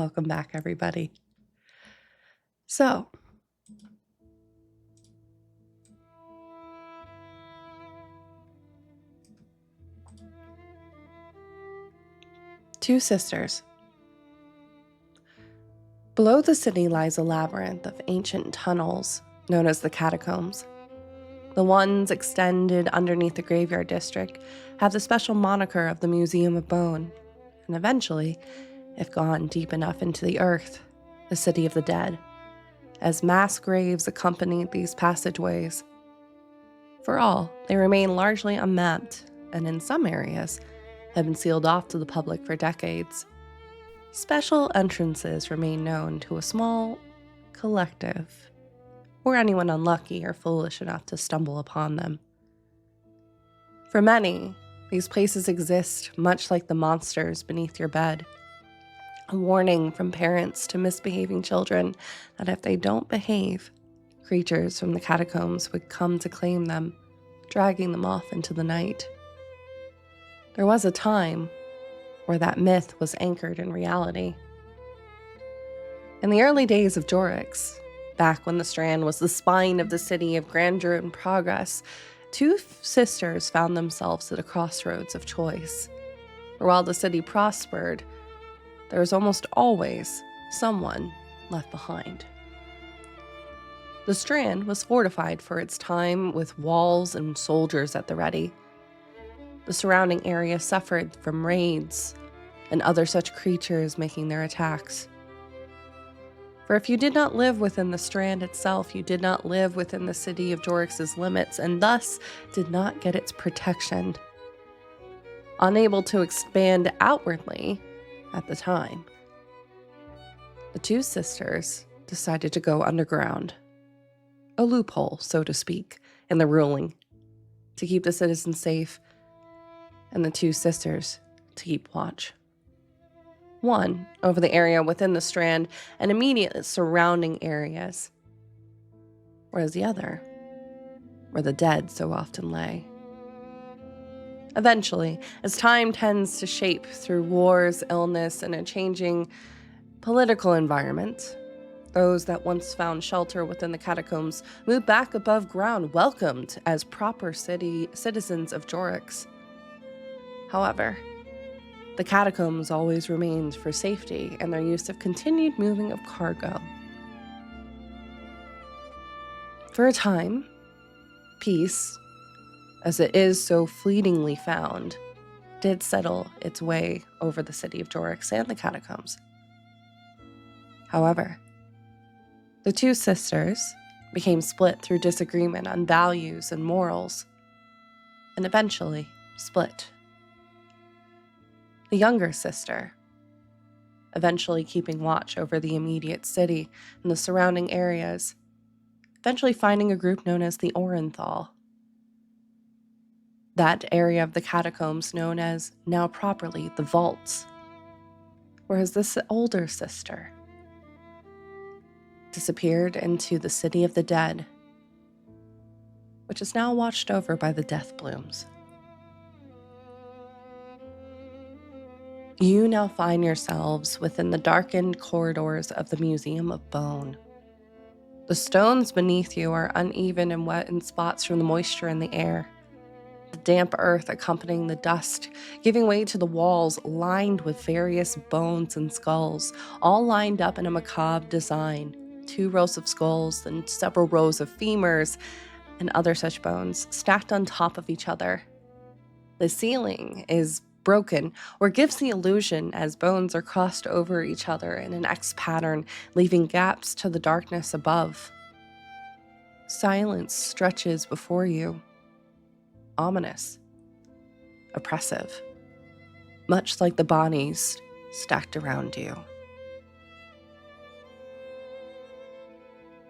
Welcome back, everybody. So, two sisters. Below the city lies a labyrinth of ancient tunnels known as the catacombs. The ones extended underneath the graveyard district have the special moniker of the Museum of Bone, and eventually, if gone deep enough into the earth, the City of the Dead, as mass graves accompany these passageways. For all, they remain largely unmapped, and in some areas, have been sealed off to the public for decades. Special entrances remain known to a small collective, or anyone unlucky or foolish enough to stumble upon them. For many, these places exist much like the monsters beneath your bed. A warning from parents to misbehaving children that if they don't behave, creatures from the catacombs would come to claim them, dragging them off into the night. There was a time where that myth was anchored in reality. In the early days of Jorix, back when the Strand was the spine of the city of grandeur and progress, two sisters found themselves at a crossroads of choice. For while the city prospered, there was almost always someone left behind. The Strand was fortified for its time with walls and soldiers at the ready. The surrounding area suffered from raids and other such creatures making their attacks. For if you did not live within the Strand itself, you did not live within the city of Jorix's limits, and thus did not get its protection. Unable to expand outwardly at the time, the two sisters decided to go underground. A loophole, so to speak, in the ruling, to keep the citizens safe, and the two sisters to keep watch. One over the area within the Strand and immediate surrounding areas, whereas the other where the dead so often lay. Eventually, as time tends to shape through wars, illness, and a changing political environment, those that once found shelter within the catacombs moved back above ground, welcomed as proper citizens of Jorix. However, the catacombs always remained for safety and their use of continued moving of cargo. For a time, peace, as it is so fleetingly found, did settle its way over the city of Jorix and the catacombs. However, the two sisters became split through disagreement on values and morals, and eventually split. The younger sister, eventually keeping watch over the immediate city and the surrounding areas, eventually finding a group known as the Orenthal. That area of the catacombs known as, now properly, the Vaults. Whereas this older sister disappeared into the City of the Dead, which is now watched over by the Death Blooms. You now find yourselves within the darkened corridors of the Museum of Bone. The stones beneath you are uneven and wet in spots from the moisture in the air. The damp earth accompanying the dust, giving way to the walls lined with various bones and skulls, all lined up in a macabre design. 2 rows of skulls and several rows of femurs and other such bones stacked on top of each other. The ceiling is broken, or gives the illusion as bones are crossed over each other in an X pattern, leaving gaps to the darkness above. Silence stretches before you, ominous, oppressive, much like the bodies stacked around you.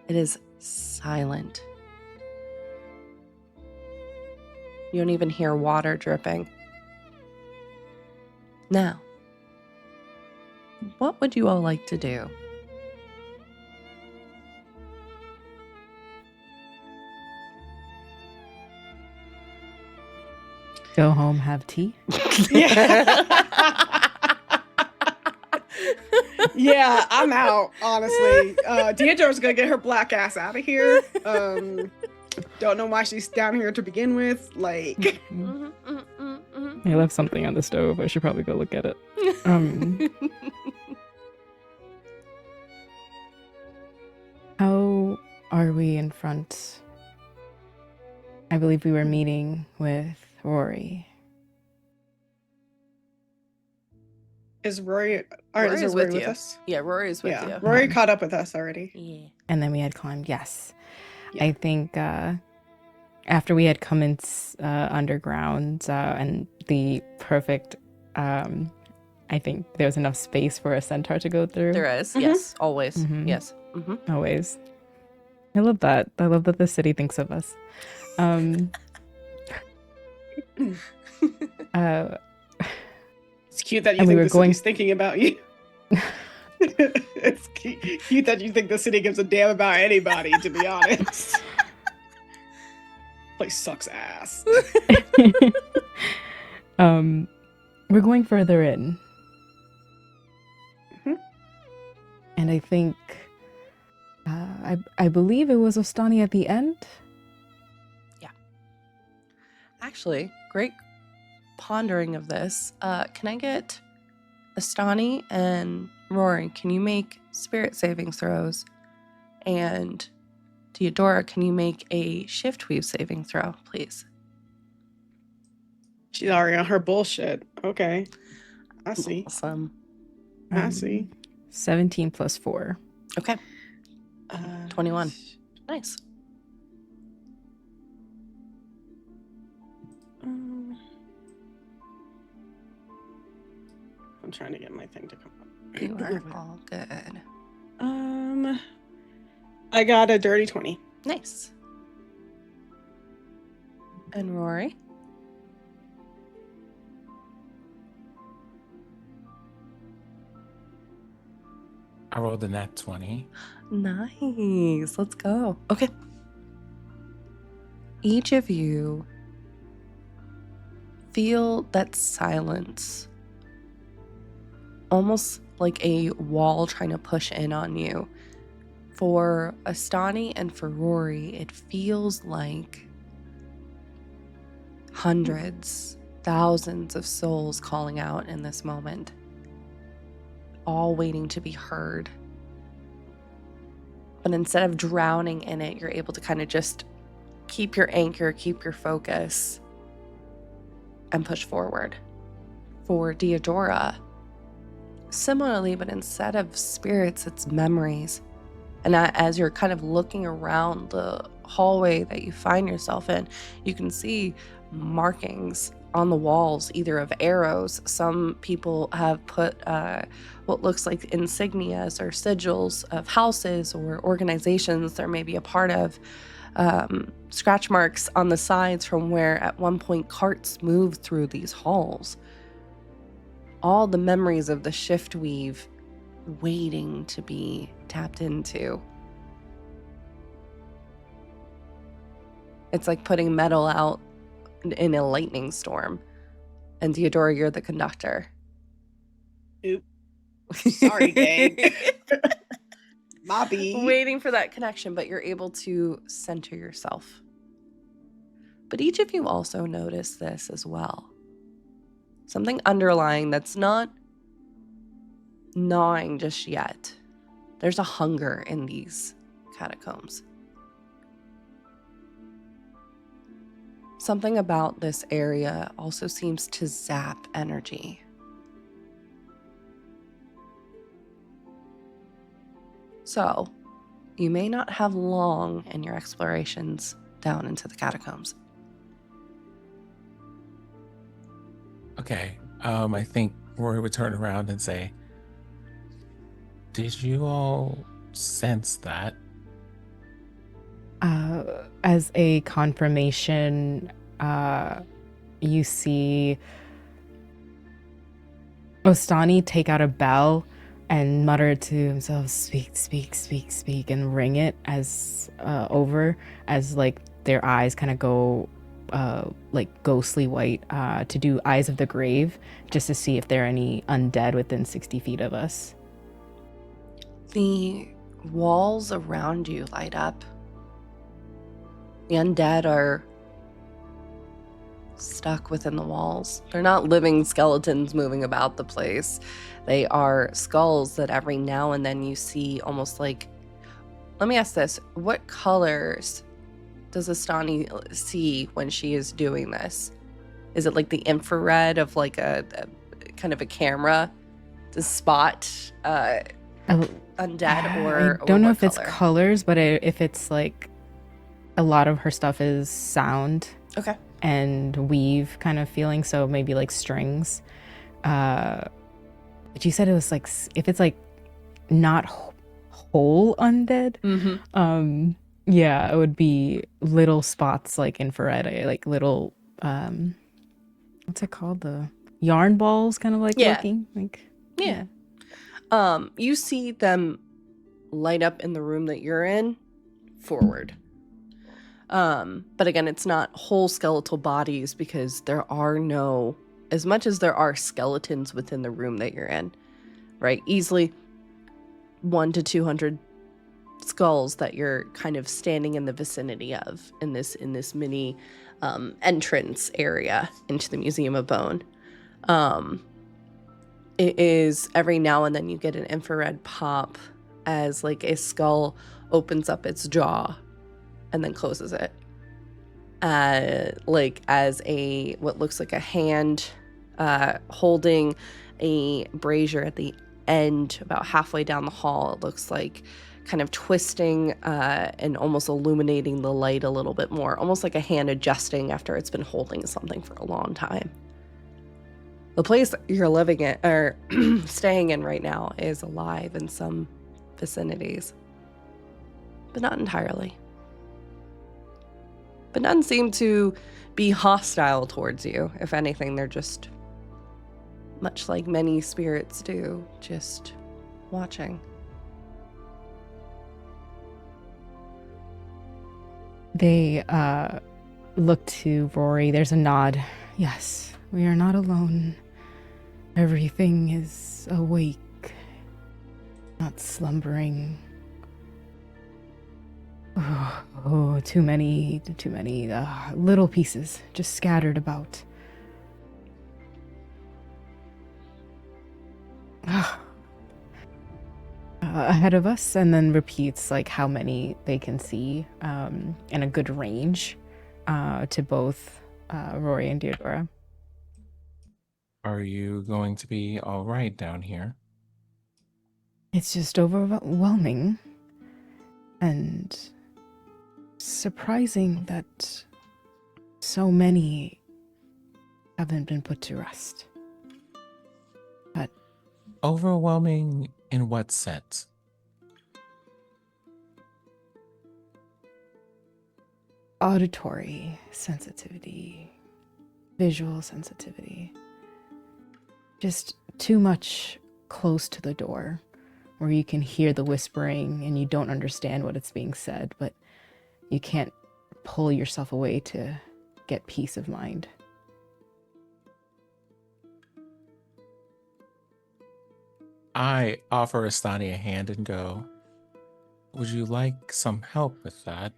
It is silent. You don't even hear water dripping. Now, what would you all like to do? Go home, have tea. Yeah. Yeah, I'm out, honestly. Deidre's gonna get her black ass out of here. Don't know why she's down here to begin with. Like, I left something on the stove. I should probably go look at it. How are we in front? I believe we were meeting with Rory. is Rory Rory's with you. us? Yeah, Rory's with you. Rory caught up with us already. Yeah. And then we had climbed, yes. Yeah. I think after we had come in underground and the perfect, I think there was enough space for a centaur to go through. There is, yes, always, yes. Always. I love that. I love that the city thinks of us. It's cute that you think the city's thinking about you. It's cute that you think the city gives a damn about anybody, to be honest. Place sucks ass. We're going further in. And I think, I believe it was Ostani at the end. Yeah. Actually, great pondering of this. Can I get Ostani and Rory, can you make spirit saving throws? And Theodora, can you make a shift weave saving throw, please? She's already on her bullshit. Okay. I see. Awesome. I see. 17 plus 4. Okay. 21. Nice. I'm trying to get my thing to come up. You are all good. I got a dirty 20. Nice. And Rory? I rolled a nat 20. Nice. Let's go. Okay. Each of you feel that silence, almost like a wall trying to push in on you. For Astani and for Rory, it feels like hundreds, thousands of souls calling out in this moment, all waiting to be heard. But instead of drowning in it, you're able to kind of just keep your anchor, keep your focus, and push forward. For Deodora, similarly, but instead of spirits, it's memories. And as you're kind of looking around the hallway that you find yourself in, you can see markings on the walls, either of arrows. Some people have put what looks like insignias or sigils of houses or organizations they're maybe a part of. Scratch marks on the sides from where at one point carts moved through these halls. All the memories of the shift weave waiting to be tapped into. It's like putting metal out in a lightning storm. And Theodora, you're the conductor. Oop. Sorry, gang. Mobby. Waiting for that connection, but you're able to center yourself. But each of you also notice this as well. Something underlying that's not gnawing just yet. There's a hunger in these catacombs. Something about this area also seems to zap energy. So, you may not have long in your explorations down into the catacombs. Okay. I think Rory would turn around and say, did you all sense that? As a confirmation, you see Ostani take out a bell and mutter to himself, speak, speak, speak, speak, and ring it as over as like their eyes kind of go like ghostly white to do eyes of the grave, just to see if there are any undead within 60 feet of us. The walls around you light up. The undead are stuck within the walls. They're not living skeletons moving about the place. They are skulls that every now and then you see almost like... Let me ask this. What colors does Astani see when she is doing this? Is it like the infrared of like a kind of a camera to spot undead, or I don't know what if it's color? colors, but if it's like a lot of her stuff is sound Okay. and weave kind of feeling, so maybe like strings. But you said it was like if it's like not whole undead. Mm-hmm. Yeah, it would be little spots like infrared, like little what's it called, the yarn balls, kind of like Yeah. looking like. Yeah. You see them light up in the room that you're in forward. But again, it's not whole skeletal bodies because there are no, as much as there are skeletons within the room that you're in, right? Easily 100 to 200 skulls that you're kind of standing in the vicinity of in this mini entrance area into the Museum of Bone. It is every now and then you get an infrared pop as like a skull opens up its jaw and then closes it. Like as a what looks like a hand holding a brazier at the end, about halfway down the hall. It looks like kind of twisting and almost illuminating the light a little bit more, almost like a hand adjusting after it's been holding something for a long time. The place you're living in or staying in right now is alive in some vicinities, but not entirely. But none seem to be hostile towards you. If anything, they're just, much like many spirits do, just watching. They look to Rory. There's a nod. Yes, we are not alone. Everything is awake, not slumbering. Oh, too many little pieces just scattered about. Ahead of us, and then repeats like how many they can see in a good range to both Rory and Deodora. Are you going to be all right down here? It's just overwhelming and surprising that so many haven't been put to rest. But Overwhelming in what sense? auditory sensitivity, visual sensitivity, just too much close to the door where you can hear the whispering and you don't understand what it's being said, but you can't pull yourself away to get peace of mind. I offer Astani a hand and go, would you like some help with that?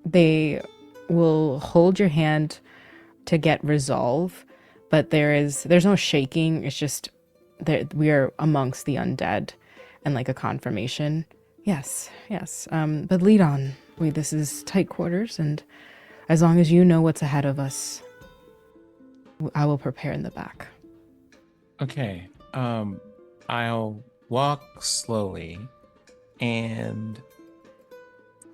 They will hold your hand to get resolve, but there's no shaking. It's just we are amongst the undead, and like a confirmation. Yes. But lead on. This is tight quarters, and as long as you know what's ahead of us, I will prepare in the back. Okay. I'll walk slowly, and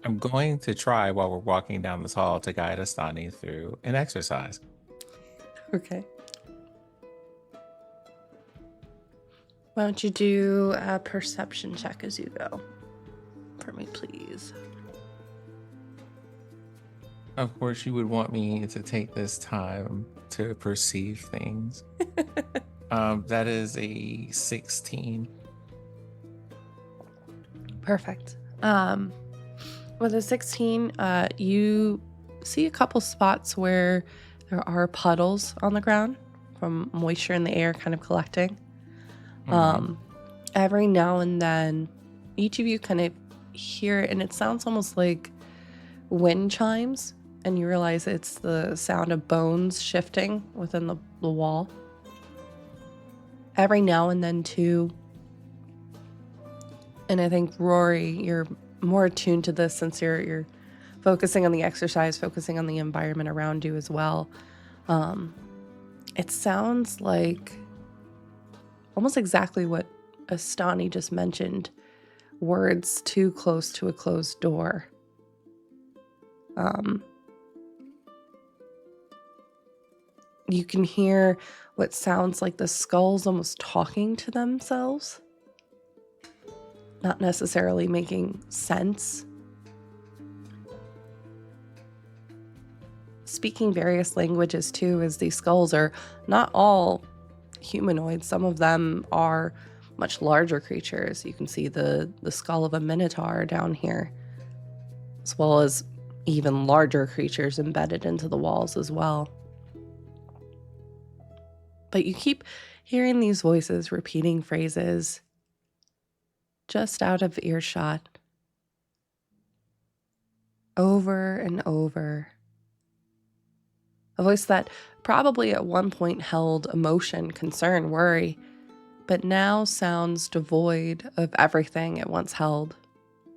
I'm going to try while we're walking down this hall to guide Astani through an exercise. Okay. Why don't you do a perception check as you go for me, please? Of course, you would want me to take this time to perceive things. That is a 16. Perfect. With a 16, you see a couple spots where there are puddles on the ground, from moisture in the air kind of collecting. Mhm. Every now and then, each of you kind of hear it, and it sounds almost like wind chimes, and you realize it's the sound of bones shifting within the wall. Every now and then, too, and I think, Rory, you're more attuned to this since you're focusing on the exercise, focusing on the environment around you as well. It sounds like almost exactly what Astani just mentioned, words too close to a closed door. You can hear what sounds like the skulls almost talking to themselves, not necessarily making sense. Speaking various languages too, as these skulls are not all humanoid. Some of them are much larger creatures. You can see the skull of a minotaur down here, as well as even larger creatures embedded into the walls as well. But you keep hearing these voices repeating phrases just out of earshot, over and over. A voice that probably at one point held emotion, concern, worry, but now sounds devoid of everything it once held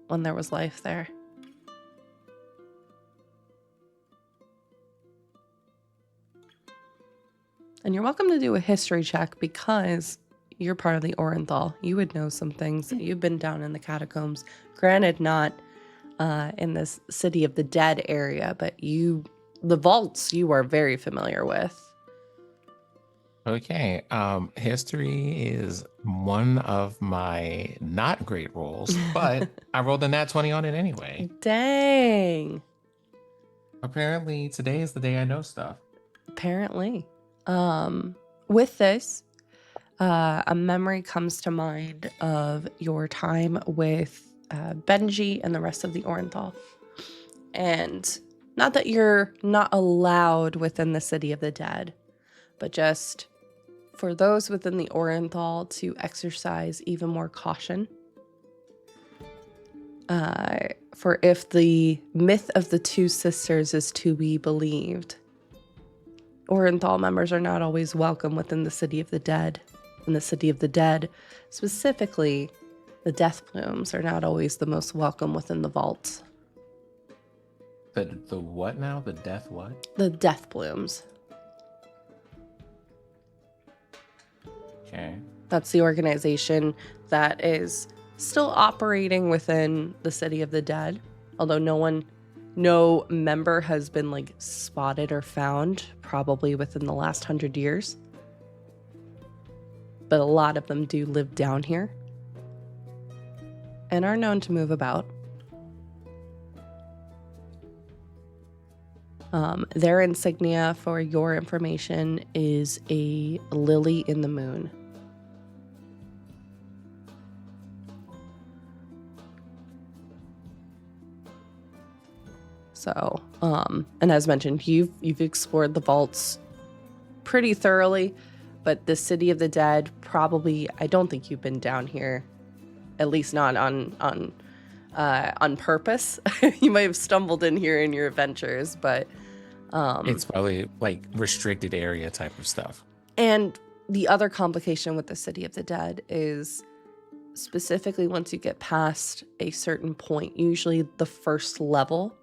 when there was life there. And you're welcome to do a history check because you're part of the Orenthal. You would know some things. You've been down in the catacombs. Granted, not in this City of the Dead area, but the vaults you are very familiar with. Okay. History is one of my not great rolls, but I rolled a nat 20 on it anyway. Dang. Apparently, today is the day I know stuff. Apparently. With this, a memory comes to mind of your time with Benji and the rest of the Orenthal. And not that you're not allowed within the City of the Dead, but just for those within the Orenthal to exercise even more caution. For if the myth of the two sisters is to be believed, Orenthal members are not always welcome within the City of the Dead. In the City of the Dead, specifically, the Death Plumes are not always the most welcome within the vaults. The what now? The death what? The Death Plumes. Okay. That's the organization that is still operating within the City of the Dead, although no member has been like spotted or found probably within the last 100 years. But a lot of them do live down here and are known to move about. Their insignia, for your information, is a lily in the moon. So, and as mentioned, you've explored the vaults pretty thoroughly, but the City of the Dead, probably, I don't think you've been down here, at least not on purpose. You might have stumbled in here in your adventures, but It's probably like restricted area type of stuff. and the other complication with the City of the Dead is specifically once you get past a certain point, usually the first level,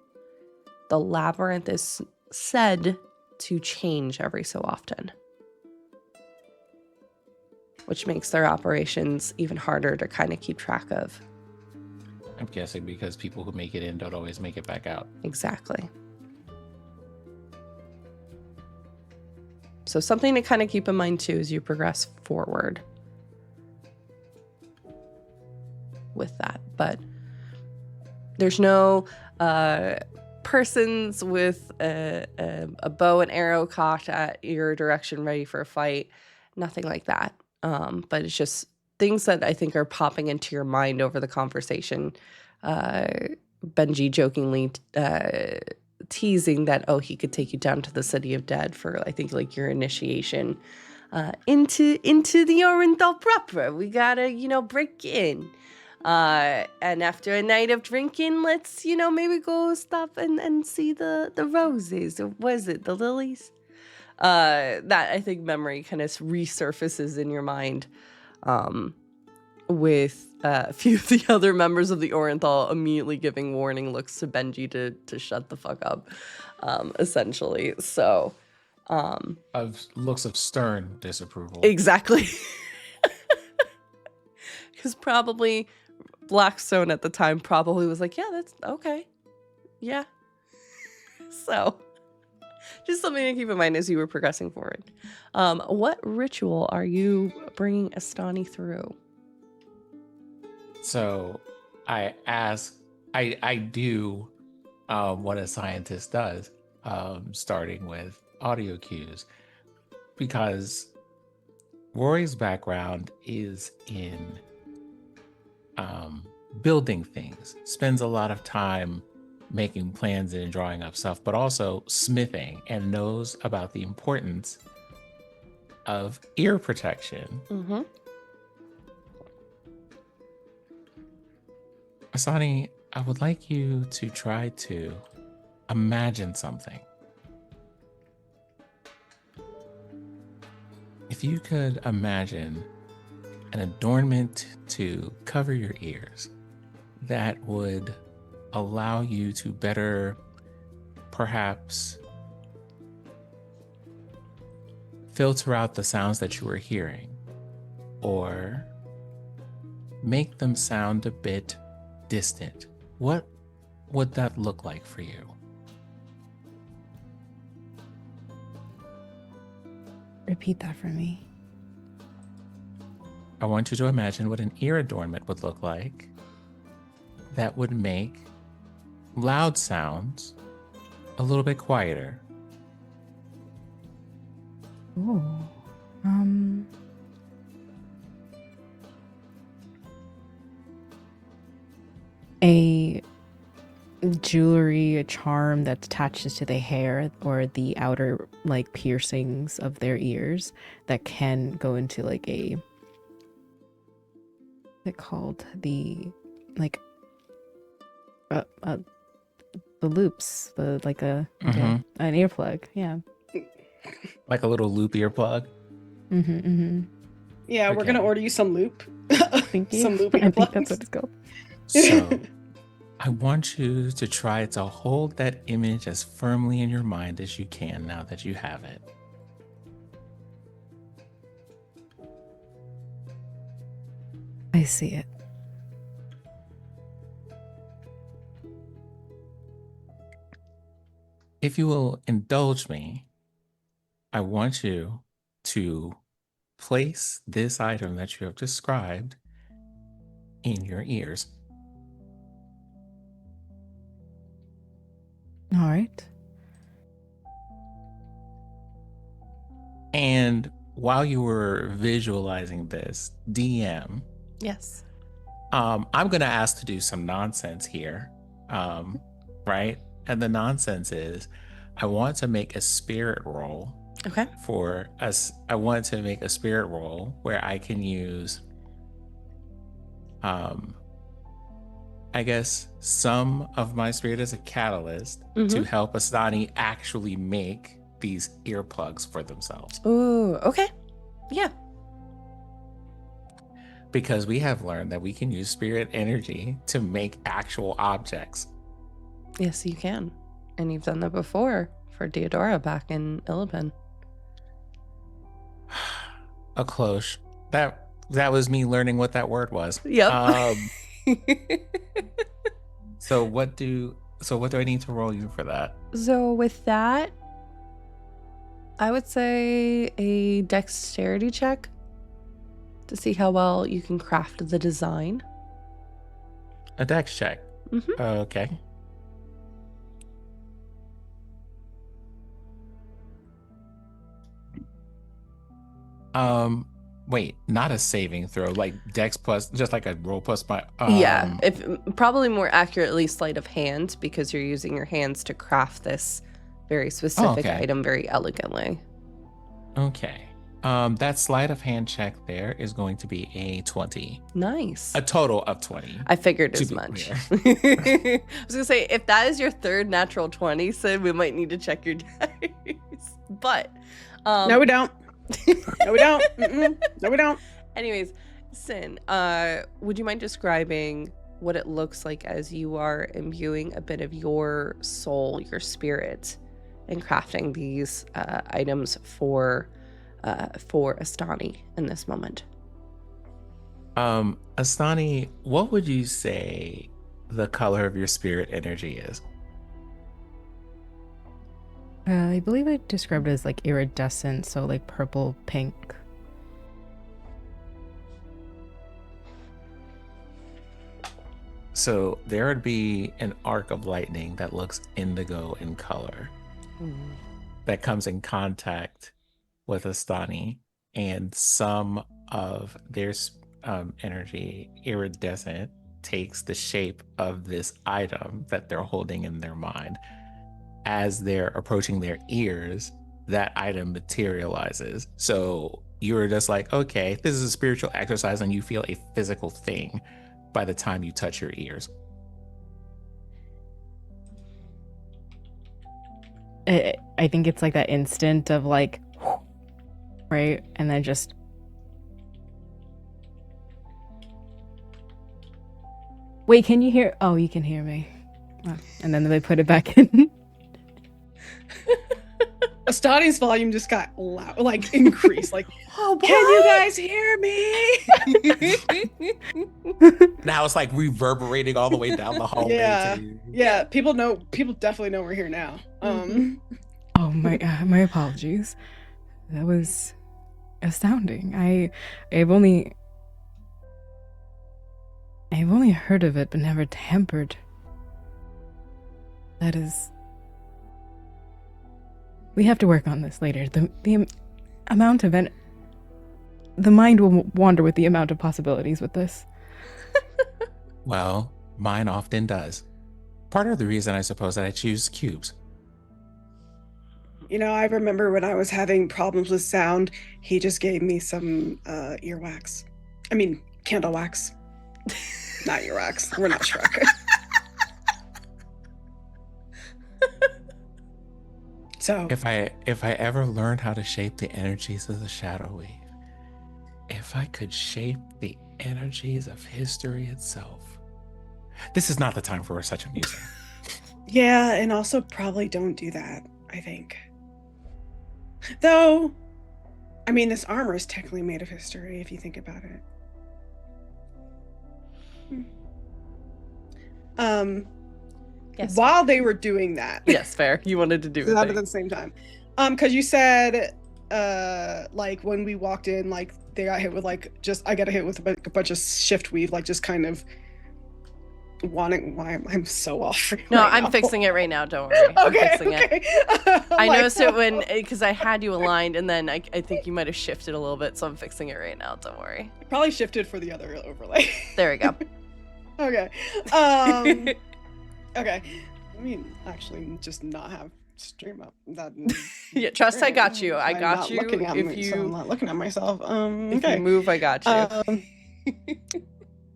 the labyrinth is said to change every so often, which makes their operations even harder to kind of keep track of. I'm guessing because people who make it in don't always make it back out. Exactly. So something to kind of keep in mind too as you progress forward with that. But there's no persons with a bow and arrow cocked at your direction ready for a fight. Nothing like that. But it's just things that I think are popping into your mind over the conversation. Benji jokingly teasing that, oh, he could take you down to the City of Dead for, I think, like your initiation into the Orenthal proper. We gotta, break in. And after a night of drinking, let's, maybe go stop and see the roses, or was it the lilies? That, I think, memory kind of resurfaces in your mind, with a few of the other members of the Orenthal immediately giving warning looks to Benji to shut the fuck up, essentially. So, Of looks of stern disapproval. exactly. Because probably Blackstone at the time probably was like, yeah, that's okay. Yeah. So, just something to keep in mind as you were progressing forward. What ritual are you bringing Astani through? So I do what a scientist does, starting with audio cues, because Rory's background is in building things, spends a lot of time making plans and drawing up stuff, but also smithing, and knows about the importance of ear protection. Mm-hmm. Asani, I would like you to try to imagine something. If you could imagine an adornment to cover your ears that would allow you to better, perhaps, filter out the sounds that you are hearing, or make them sound a bit distant, what would that look like for you? Repeat that for me. I want you to imagine what an ear adornment would look like that would make loud sounds a little bit quieter. Ooh. A jewelry, a charm that attaches to the hair or the outer like piercings of their ears that can go into like a, what's it called, the like the loops, the like a Mhm. an earplug, yeah. Like a little loop earplug. Yeah, we're gonna Okay. order you some loop. Thank you. Some loop I think that's earplugs. what it's called. So I want you to try to hold that image as firmly in your mind as you can now that you have it. I see it. If you will indulge me, I want you to place this item that you have described in your ears. All right. And while you were visualizing this, DM, Yes. I'm going to ask to do some nonsense here, right? And the nonsense is I want to make a spirit roll Okay. for us. I want to make a spirit roll where I can use, I guess, some of my spirit as a catalyst to help Asani actually make these earplugs for themselves. Ooh, okay. Yeah. Because we have learned that we can use spirit energy to make actual objects. Yes, you can. And you've done that before for Deodora back in Illibin. A cloche. That was me learning what that word was. Yep. So what do I need to roll you for that? So with that, I would say a dexterity check to see how well you can craft the design. A dex check. Mm-hmm. Okay. Wait, not a saving throw, like Dex plus, just like a roll plus my. Yeah, if probably more accurately sleight of hand because you're using your hands to craft this very specific okay. item very elegantly. Okay. That sleight of hand check there is going to be a 20. Nice. A total of 20. I figured to as be much. clear. I was gonna say, if that is your third natural 20, Sid, we might need to check your dice. But No, we don't. No, we don't. No, we don't. anyways, Sin, would you mind describing what it looks like as you are imbuing a bit of your soul, your spirit, and crafting these items for Astani in this moment? Astani, what would you say the color of your spirit energy is? I believe I described it as like iridescent, so like purple, pink. So there would be an arc of lightning that looks indigo in color that comes in contact with Astani, and some of their energy, iridescent, takes the shape of this item that they're holding in their mind. As they're approaching their ears, that item materializes. So you're just like, okay, this is a spiritual exercise, and you feel a physical thing by the time you touch your ears. I think it's like that instant of like, right? And then just. Wait, can you hear? Oh, you can hear me. And then they put it back in. Astani's volume just got loud, like increased. Like, Oh, can you guys hear me? Now it's like reverberating all the way down the hallway. Yeah. To you. Yeah, people definitely know we're here now. Oh my apologies. That was astounding. I've only heard of it but never tampered. That is. We have to work on this later. The amount of the mind will wander with the amount of possibilities with this. Well, mine often does. Part of the reason, I suppose, that I choose cubes. You know, I remember when I was having problems with sound, he just gave me some earwax. I mean, candle wax. Not earwax. We're not Shrek. So If I ever learned how to shape the energies of the shadow wave, if I could shape the energies of history itself. This is not the time for such a music. yeah, and also probably don't do that, I think. Though, I mean, this armor is technically made of history if you think about it. Yes. While they were doing that. Yes, fair. You wanted to do it. At the same time. Because you said, like, when we walked in, like, they got hit with, like, I got hit with a bunch of shift weave, like, just kind of wanting. Why I'm so off. No, right I'm now. fixing it right now. Don't worry. I'm Okay, fixing it. okay. I Like, noticed it because I had you aligned, and then I think you might have shifted a little bit, so I'm fixing it right now. Don't worry. probably shifted for the other overlay. There we go. Okay. Okay. I mean, actually, just not have stream up. That. Yeah, trust I got you. I I'm got not you. looking at If me, you so I'm not looking at myself. if Okay. you move, I got you.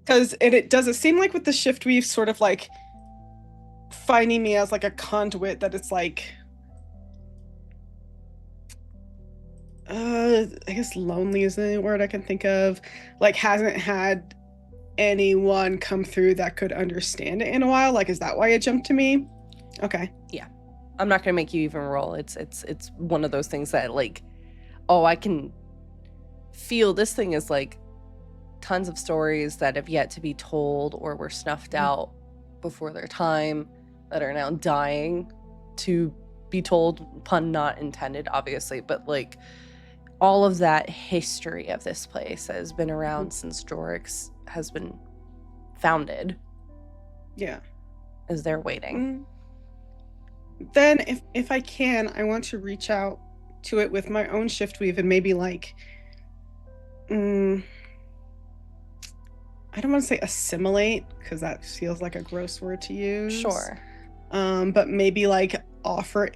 Because it does it seem like with the shift weave, sort of like finding me as like a conduit that it's like. I guess lonely is the word I can think of. Like, hasn't had anyone come through that could understand it in a while. Like, is that why it jumped to me? Okay. I'm not gonna make you even roll. It's one of those things that, like, oh, I can feel this thing is like tons of stories that have yet to be told or were snuffed out before their time that are now dying to be told, pun not intended, obviously, but like all of that history of this place has been around since Jorix has been founded. Yeah. Is there waiting? Then if I can, I want to reach out to it with my own shift weave and maybe like I don't want to say assimilate because that feels like a gross word to use. Sure. But maybe like offer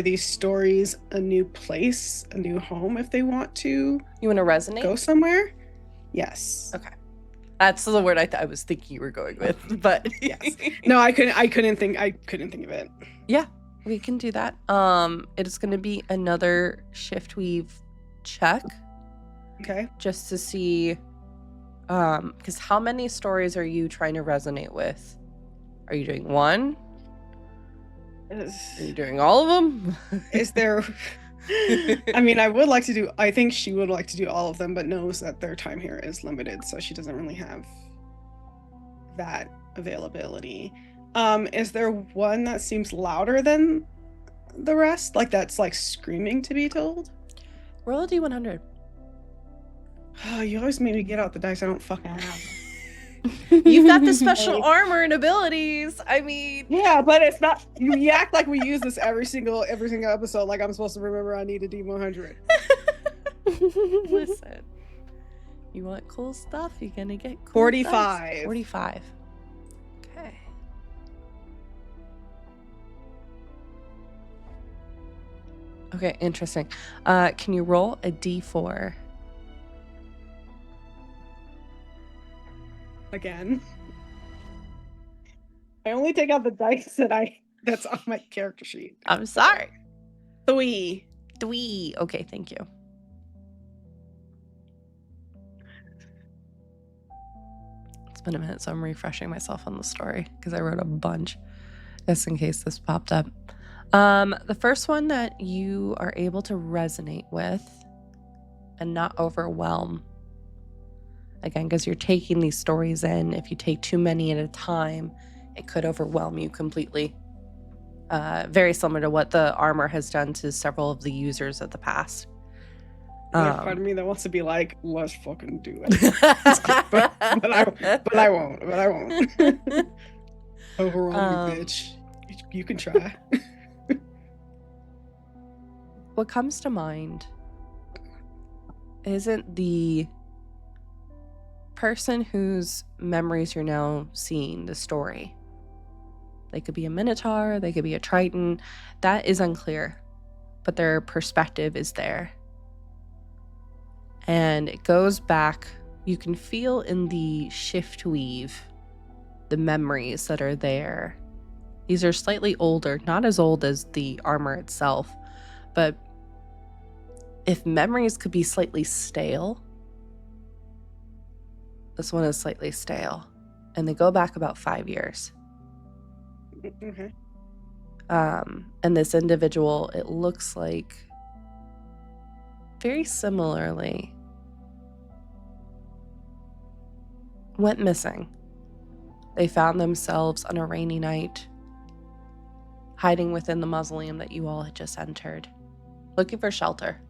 these stories a new place, a new home if they want to You want to resonate? go somewhere. Yes. Okay. That's the word I was thinking you were going with, but Yes. No, I couldn't think of it. Yeah, we can do that. It is going to be another shift weave check Okay. just to see, because how many stories are you trying to resonate with? Are you doing one? Are you doing all of them? Is there I mean, I think she would like to do all of them, but knows that their time here is limited, so she doesn't really have that availability. Is there one that seems louder than the rest? Like that's like screaming to be told? Roll a d100. Oh, you always make me get out the dice I don't fucking have. You've got the special armor and abilities. I mean, Yeah, but it's not. You act like we use this every single episode. Like I'm supposed to remember I need a D100. listen. You want cool stuff? You're gonna get cool 45. dice. 45. Okay. Okay, interesting. Can you roll a d4? Again. I only take out the dice that's on my character sheet. I'm sorry. 3. 3. Okay, thank you. It's been a minute, so I'm refreshing myself on the story because I wrote a bunch just in case this popped up. The first one that you are able to resonate with and not overwhelm, again, because you're taking these stories in. If you take too many at a time, it could overwhelm you completely. Very similar to what the armor has done to several of the users of the past. There's part of me that wants to be like, let's fucking do it. but I won't. Overwhelm me, bitch. You can try. What comes to mind isn't the person whose memories you're now seeing the story. They could be a Minotaur, they could be a Triton. That is unclear, but their perspective is there. And it goes back, you can feel in the shift weave the memories that are there. These are slightly older, not as old as the armor itself, but if memories could be slightly stale, this one is slightly stale. And they go back about 5 years. Okay. And this individual, it looks like very similarly went missing. They found themselves on a rainy night, hiding within the mausoleum that you all had just entered, looking for shelter.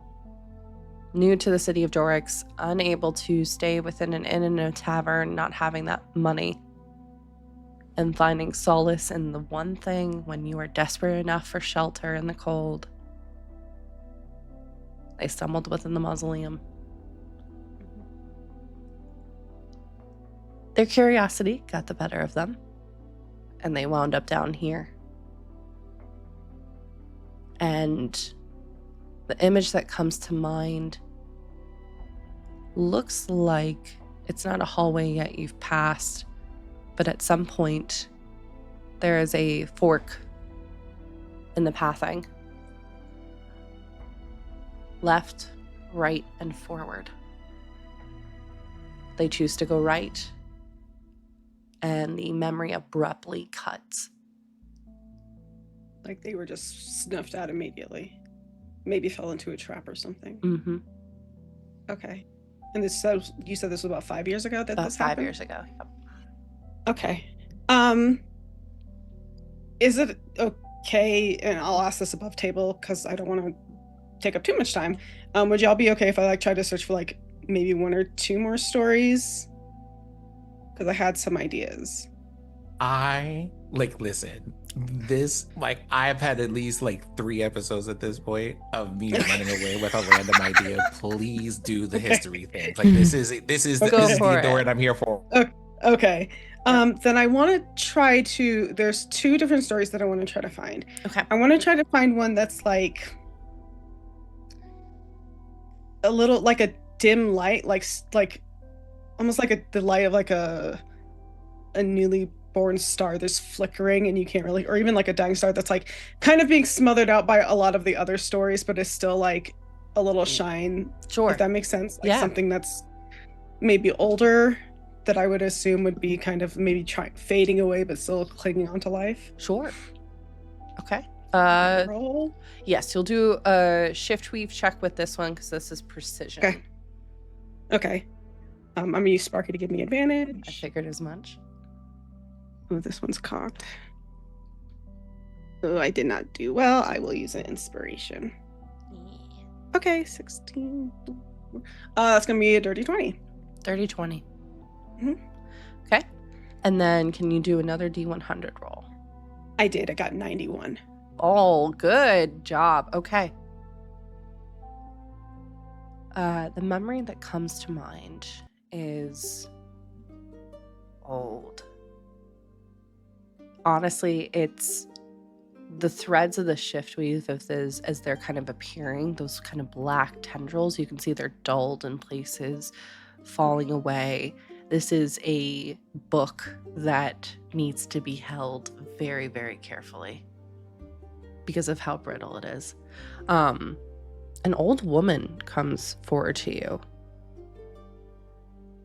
New to the city of Jorix, unable to stay within an inn and a tavern, not having that money, and finding solace in the one thing when you are desperate enough for shelter in the cold. They stumbled within the mausoleum. Their curiosity got the better of them, and they wound up down here. And the image that comes to mind looks like it's not a hallway yet you've passed, but at some point there is a fork in the pathing. Left, right, and forward. They choose to go right, and the memory abruptly cuts. Like they were just snuffed out immediately. Maybe fell into a trap or something. Mm-hmm. Okay. And you said this was about 5 years ago that About this 5 happened? years ago. Yep. Okay. Is it okay, and I'll ask this above table because I don't want to take up too much time. Would y'all be okay if I like try to search for like maybe 1 or 2 more stories? Because I had some ideas. Listen, This, like, I've had at least like 3 episodes at this point of me running away with a random idea. Please do the history things. Like, this is Okay. this is for the it. Endorant I'm here for. Okay. Then I want to try to. There's 2 different stories that I want to try to find. Okay. I want to try to find one that's like a little like a dim light, like almost like the light of like a newly born star that's flickering and you can't really, or even like a dying star that's like kind of being smothered out by a lot of the other stories, but is still like a little shine. Sure. If that makes sense. Like Yeah. something that's maybe older that I would assume would be kind of maybe fading away but still clinging on to life. Sure. Okay. Roll. Yes, you'll do a shift weave check with this one because this is precision. Okay. I'm gonna use Sparky to give me I advantage. figured as much. Oh, this one's cocked. Oh, I did not do well. I will use an inspiration. Okay, 16. That's gonna be a dirty 20. 30-20. Mhm. Okay. And then can you do another D100 roll? I did. I got 91. Oh, good job. Okay. The memory that comes to mind is old. Honestly, it's the threads of the shift weave of this as they're kind of appearing, those kind of black tendrils. You can see they're dulled in places, falling away. This is a book that needs to be held very, very carefully because of how brittle it is. An old woman comes forward to you,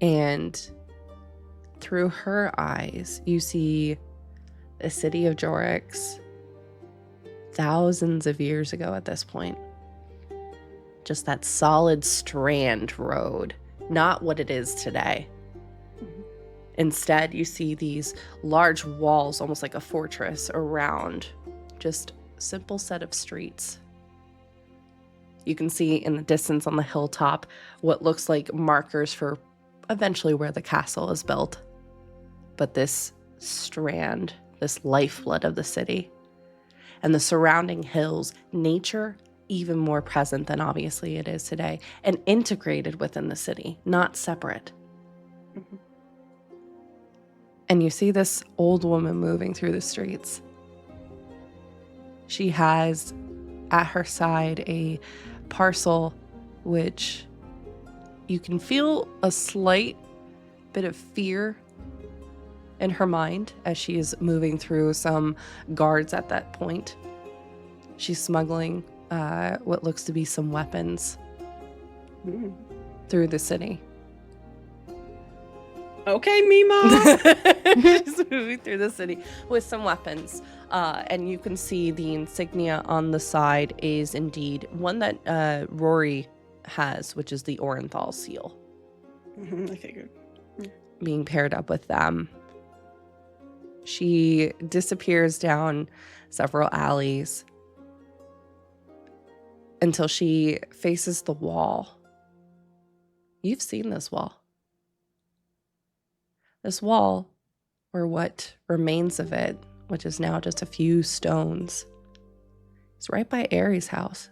and through her eyes, you see the city of Jorix thousands of years ago at this point. Just that solid strand road, not what it is today. Instead, you see these large walls, almost like a fortress, around just a simple set of streets. You can see in the distance on the hilltop what looks like markers for eventually where the castle is built. But this strand, this lifeblood of the city, and the surrounding hills, nature even more present than obviously it is today, and integrated within the city, not separate. Mhm. And you see this old woman moving through the streets. She has at her side a parcel which you can feel a slight bit of fear in her mind as she is moving through some guards at that point. She's smuggling what looks to be some weapons Mm. through the city. Okay, Mima. She's moving through the city with some weapons. And you can see the insignia on the side is indeed one that Rory has, which is the Orenthal seal, I figured. being paired up with them. She disappears down several alleys until she faces the wall. You've seen this wall. This wall, or what remains of it, which is now just a few stones, is right by Aries' house.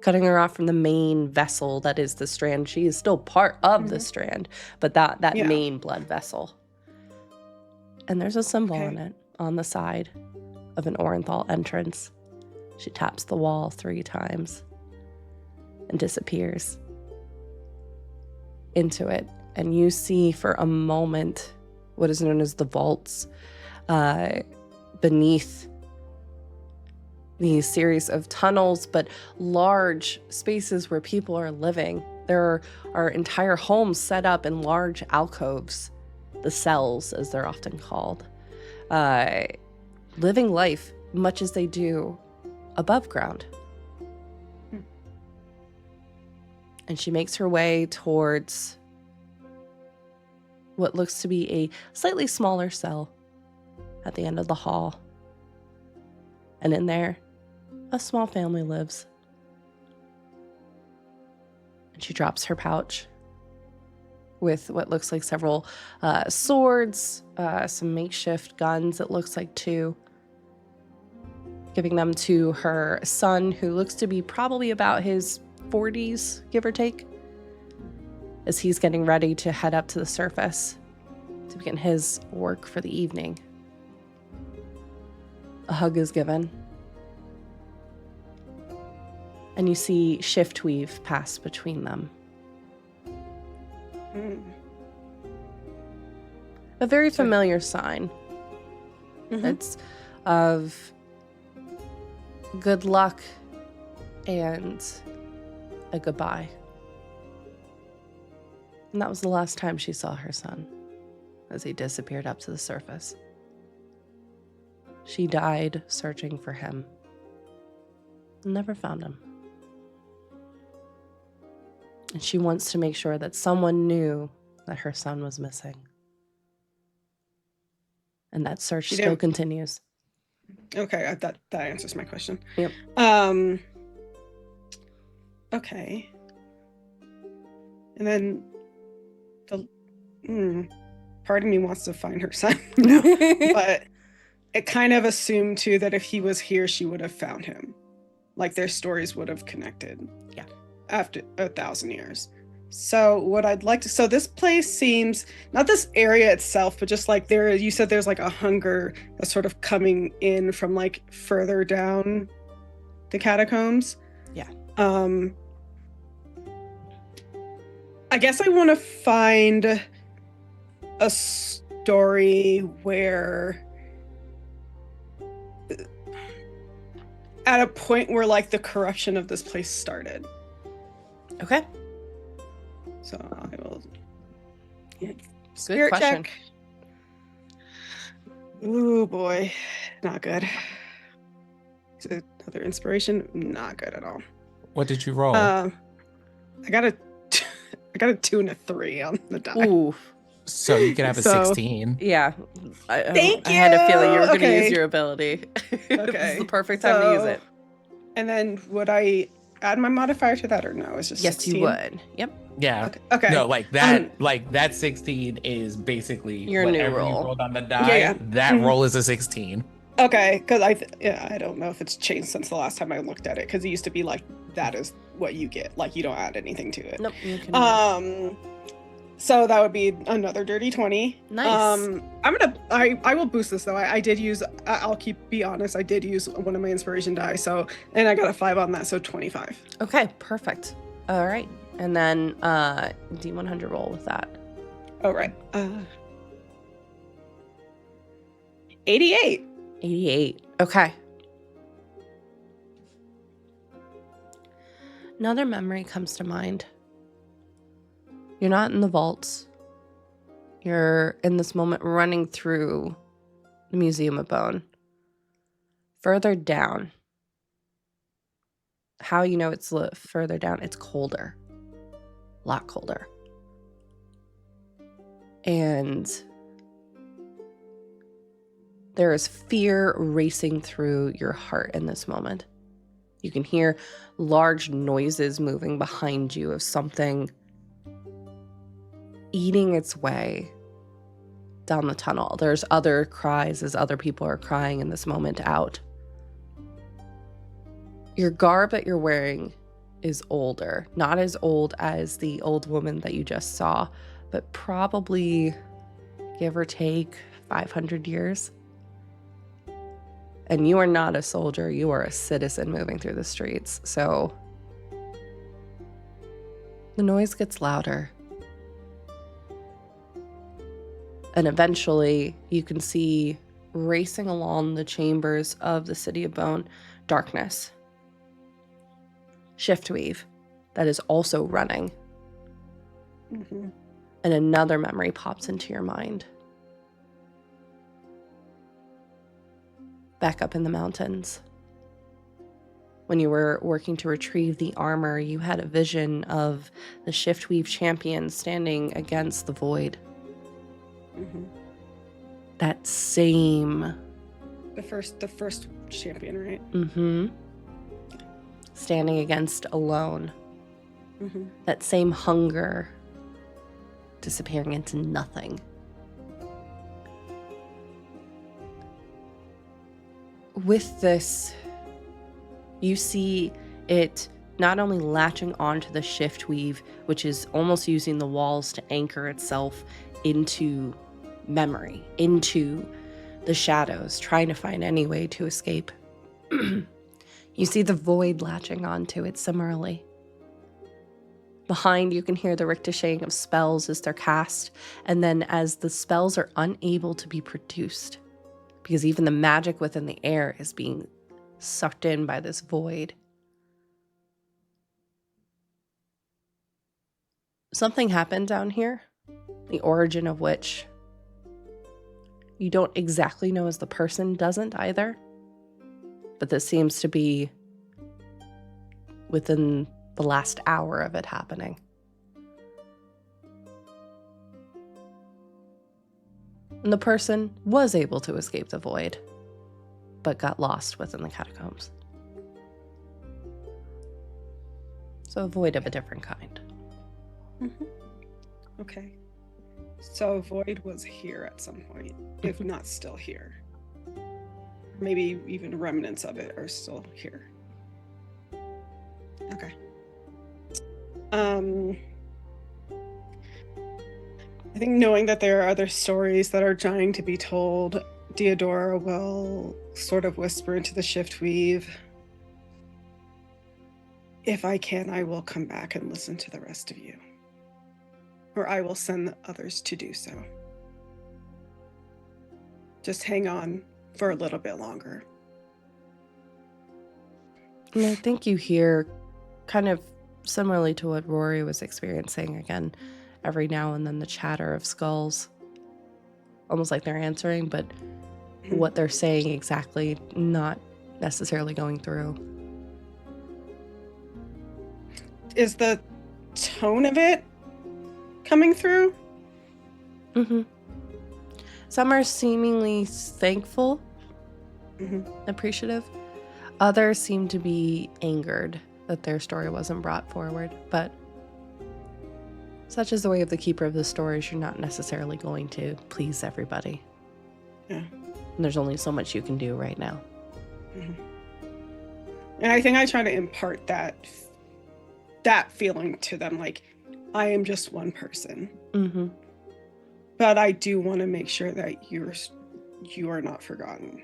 Cutting her off from the main vessel that is the strand. She is still part of the strand, but that Yeah. main blood vessel. And there's a symbol Okay. on it on the side of an Orenthal entrance. She taps the wall 3 times and disappears into it. And you see for a moment what is known as the vaults beneath these series of tunnels, but large spaces where people are living. There are entire homes set up in large alcoves, the cells as they're often called, living life much as they do above ground. And she makes her way towards what looks to be a slightly smaller cell at the end of the hall. And in there, a small family lives. And she drops her pouch with what looks like several swords, some makeshift guns, it looks like too. Giving them to her son, who looks to be probably about his 40s, give or take, as he's getting ready to head up to the surface to begin his work for the evening. A hug is given. And you see Shiftweave pass between them. A very familiar sign. It's of good luck and a goodbye. And that was the last time she saw her son, as he disappeared up to the surface. She died searching for him. Never found him. And she wants to make sure that someone knew that her son was missing. And that search still continues. Okay, that answers my question. Yep. Okay. And then part of me wants to find her son now, but it kind of assumed too that if he was here, she would have found him. Like their stories would have connected. Yeah. After 1,000 years. So what I'd like to, so this place seems, not this area itself, but just like you said there's like a hunger that's sort of coming in from like further down the catacombs. Yeah. I guess I want to find a story where at a point where like the corruption of this place started. Okay. So I will Good question. check. Ooh boy, not good. Is it another inspiration? Not good at all. What did you roll? I got a 2 and a 3 on the die. Ooh. So you can have a So- 16. Yeah. Thank I had a feeling you were going to Okay. use your ability. This Okay. is the perfect time to use it. And then would I add my modifier to that or no? It's just Yes, 16? you would. Yep. Yeah. Okay. No, like that 16 is basically Your new whatever roll. you rolled on the die. Yeah. That Mhm. roll is a 16. Okay, because I don't know if it's changed since the last time I looked at it, because it used to be like that is what you get, like you don't add anything to it. Nope. You can So that would be another dirty 20. Nice. I will boost this though. I did use, I'll be honest, I did use one of my inspiration die, so, and I got a 5 on that, so 25. Okay, perfect. All right. And then D100 roll with that. All right. 88. 88. Okay. Another memory comes to mind. You're not in the vaults. You're in this moment running through the Museum of Bone. Further down. How you know it's further down? It's colder. A lot colder. And there is fear racing through your heart in this moment. You can hear large noises moving behind you of something eating its way down the tunnel. There's other cries as other people are crying in this moment out. Your garb that you're wearing is older. Not as old as the old woman that you just saw, but probably, give or take, 500 years. And you are not a soldier, you are a citizen moving through the streets. So the noise gets louder. And eventually you can see racing along the chambers of the City of Bone darkness. Shiftweave that is also running. Mm-hmm. And another memory pops into your mind. Back up in the mountains. When you were working to retrieve the armor, you had a vision of the Shiftweave champion standing against the void. Mm-hmm. That same... The first champion, right? Mm-hmm. Standing against alone. Mm-hmm. That same hunger. disappearing into nothing. With this, you see it not only latching onto the shift weave, which is almost using the walls to anchor itself into memory, into the shadows, trying to find any way to escape. You see the void latching onto it similarly. Behind, you can hear the ricocheting of spells as they're cast, and then as the spells are unable to be produced, because even the magic within the air is being sucked in by this void. Something happened down here, the origin of which you don't exactly know, as the person doesn't either. But this seems to be within the last hour of it happening. And the person was able to escape the void, but got lost within the catacombs. So a void of a different kind. Mm-hmm. Okay. So Void was here at some point, if not still here. Maybe even remnants of it are still here. Okay. I think knowing that there are other stories that are trying to be told, Deodora will sort of whisper into the shift weave. If I can, I will come back and listen to the rest of you. Or I will send the others to do so. Just hang on for a little bit longer. And I think you hear, kind of similarly to what Rory was experiencing again, every now and then the chatter of skulls. Almost like they're answering, but what they're saying exactly not necessarily going through. Is the tone of it coming through? Mm-hmm. Some are seemingly thankful, appreciative. Others seem to be angered that their story wasn't brought forward, but such is the way of the keeper of the stories. You're not necessarily going to please everybody. Yeah. And there's only so much you can do right now. And I think I try to impart that feeling to them, like, I am just one person. But I do want to make sure that you are not forgotten.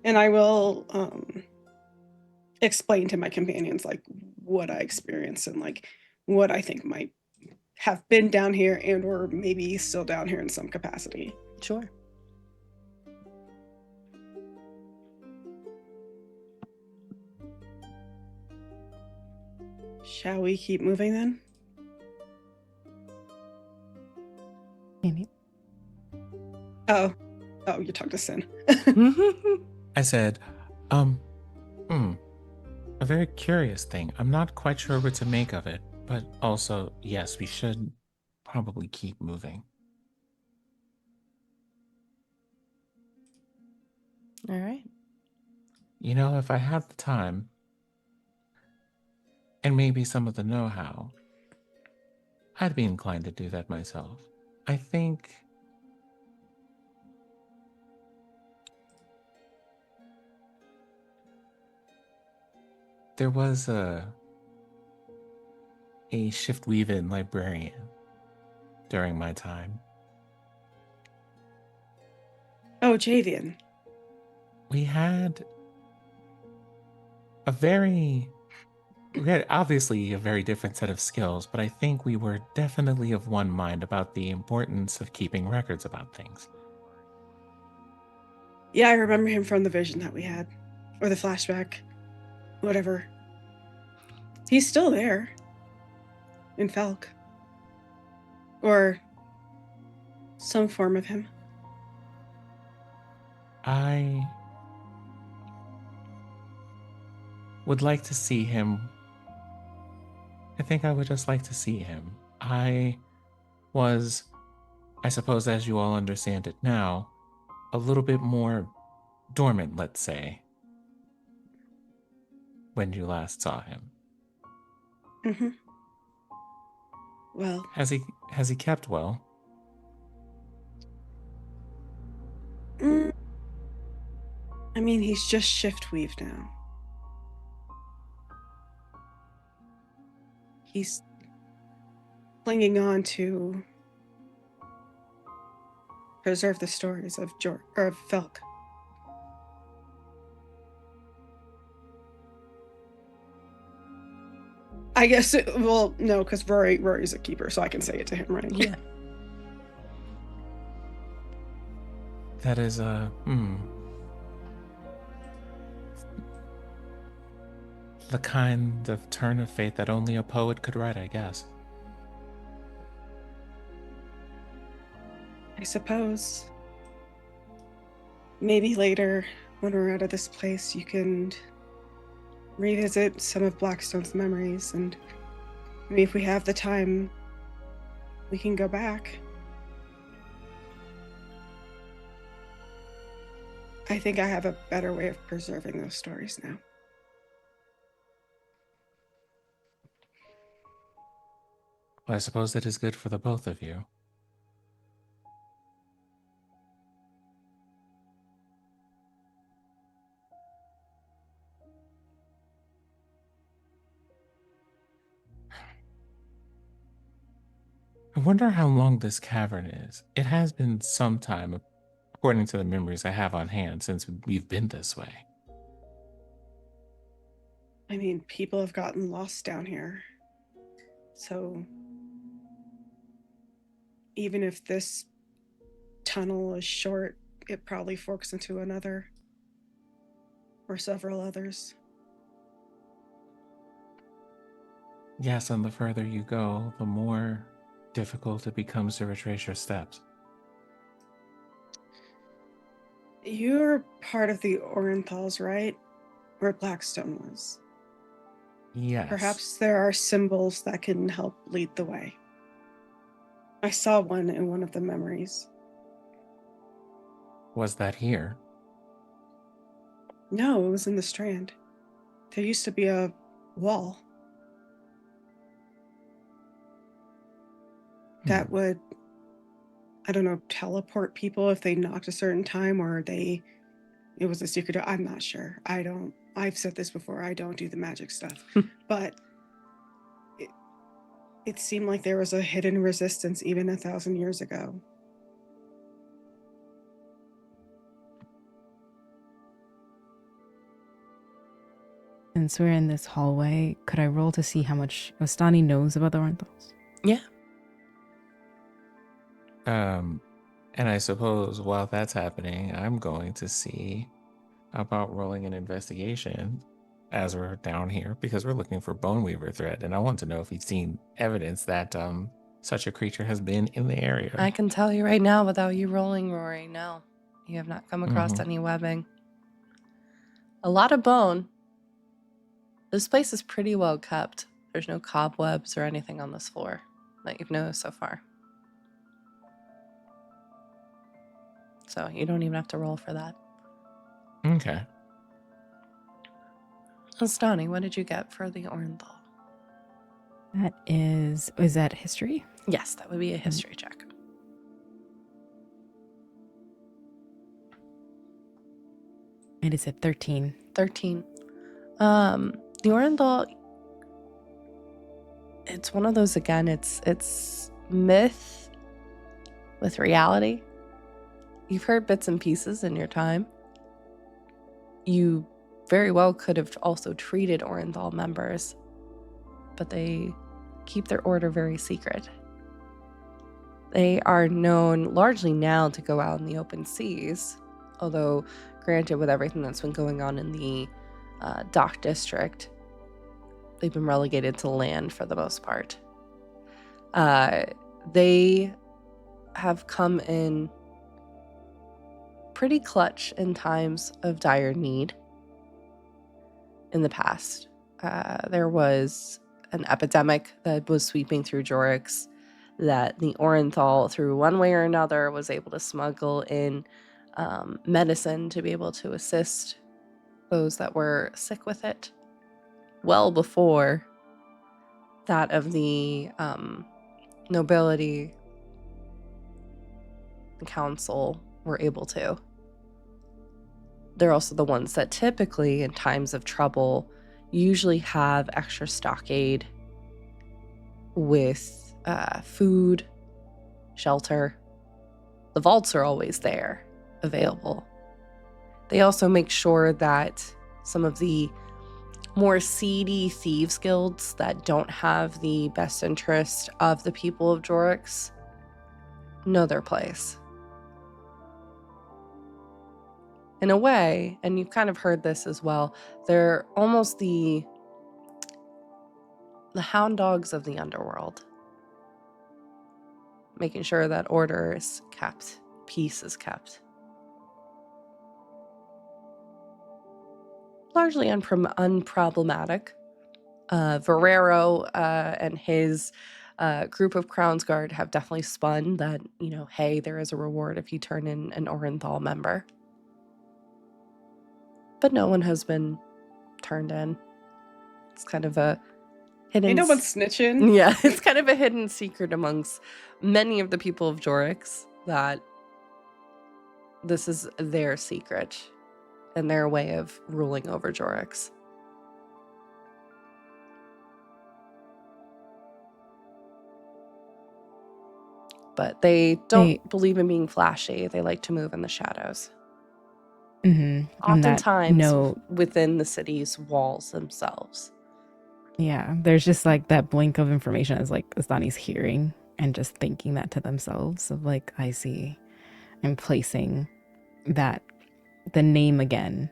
And I will explain to my companions like what I experienced and like what I think might have been down here and or maybe still down here in some capacity. Sure. Shall we keep moving then? Maybe. Oh, you talked to Sin. I said, a very curious thing. I'm not quite sure what to make of it, but also, yes, we should probably keep moving. All right. You know, if I had the time, and maybe some of the know-how, I'd be inclined to do that myself. I think there was a shift-weave-in librarian during my time. Oh, Javian. We had obviously a very different set of skills, but I think we were definitely of one mind about the importance of keeping records about things. Yeah, I remember him from the vision that we had. Or the flashback. Whatever. He's still there. In Falk. Or some form of him. I would like to see him. I think I would just like to see him. I was, I suppose as you all understand it now, a little bit more dormant, let's say, when you last saw him. Mm-hmm. Well, Has he kept well? mm, I mean, he's just shift weave now. He's clinging on to preserve the stories of of Felk. I guess well, no, because Rory's a keeper, so I can say it to him, right? Yeah. That is the kind of turn of fate that only a poet could write, I guess. I suppose. Maybe later, when we're out of this place, you can revisit some of Blackstone's memories, and maybe if we have the time, we can go back. I think I have a better way of preserving those stories now. Well, I suppose that is good for the both of you. I wonder how long this cavern is. It has been some time, according to the memories I have on hand, since we've been this way. I mean, people have gotten lost down here. So even if this tunnel is short, it probably forks into another or several others. Yes, and the further you go, the more difficult it becomes to retrace your steps. You're part of the Orenthals, right? Where Blackstone was. Yes. Perhaps there are symbols that can help lead the way. I saw one in one of the memories. Was that here? No, it was in the Strand. There used to be a wall that would, I don't know, teleport people if they knocked a certain time, or it was a secret. I'm not sure. I've said this before, I don't do the magic stuff. But it seemed like there was a hidden resistance even 1,000 years ago. Since we're in this hallway, could I roll to see how much Ostani knows about the Orenthals? Yeah. And I suppose while that's happening, I'm going to see about rolling an investigation as we're down here, because we're looking for Boneweaver thread, and I want to know if he's seen evidence that such a creature has been in the area. I can tell you right now without you rolling, Rory, no. You have not come across any webbing. A lot of bone. This place is pretty well kept. There's no cobwebs or anything on this floor that you've noticed so far. So you don't even have to roll for that. Okay. Astani, what did you get for the Orenthal? That is that history? Yes, that would be a history check. It is at 13. 13. The Orenthal, it's one of those, again, it's myth with reality. You've heard bits and pieces in your time. You very well could have also treated Orenthal members, but they keep their order very secret. They are known largely now to go out in the open seas, although granted, with everything that's been going on in the dock district, they've been relegated to land for the most part. They have come in pretty clutch in times of dire need in the past. There was an epidemic that was sweeping through Jorix that the Orenthal, through one way or another, was able to smuggle in medicine to be able to assist those that were sick with it well before that of the nobility and council were able to. They're also the ones that typically, in times of trouble, usually have extra stockade with food, shelter. The vaults are always there, available. They also make sure that some of the more seedy thieves guilds that don't have the best interest of the people of Jorix know their place. In a way, and you've kind of heard this as well, they're almost the hound dogs of the underworld, making sure that order is kept, peace is kept. Largely unproblematic. Verrero and his group of Crown's Guard have definitely spun that, hey, there is a reward if you turn in an Orenthal member. But no one has been turned in. It's kind of a hidden... Ain't no one snitching. Yeah, it's kind of a hidden secret amongst many of the people of Jorix that this is their secret and their way of ruling over Jorix. But they don't believe in being flashy. They like to move in the shadows. Mm-hmm. Oftentimes within the city's walls themselves. Yeah, there's just like that blink of information as like Astani's hearing and just thinking that to themselves of like, I see, and placing that, the name again,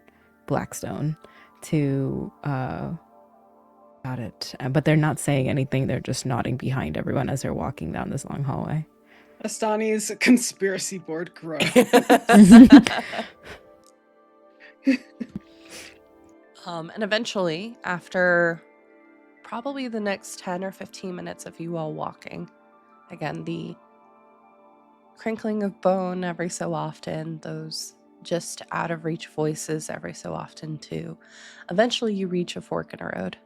Blackstone, to got it. But they're not saying anything. They're just nodding behind everyone as they're walking down this long hallway. Astani's conspiracy board grows. And eventually, after probably the next 10 or 15 minutes of you all walking, again, the crinkling of bone every so often, those just out of reach voices every so often too, eventually you reach a fork in a road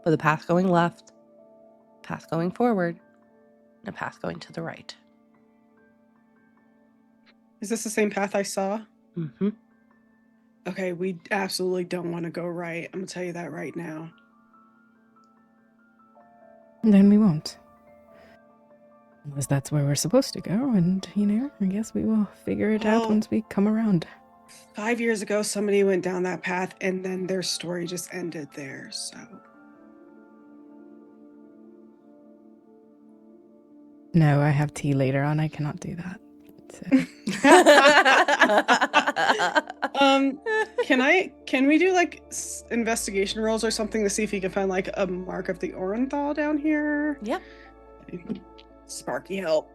with a path going left, a path going forward, and a path going to the right. Is this the same path I saw? Mm-hmm. Okay, we absolutely don't want to go right. I'm gonna tell you that right now. Then we won't. Unless that's where we're supposed to go, and, I guess we will figure it out once we come around. 5 years ago, somebody went down that path, and then their story just ended there, so... No, I have tea later on. I cannot do that. So. Can we do like investigation rolls or something to see if you can find like a mark of the Orenthal down here? Yep. Sparky help.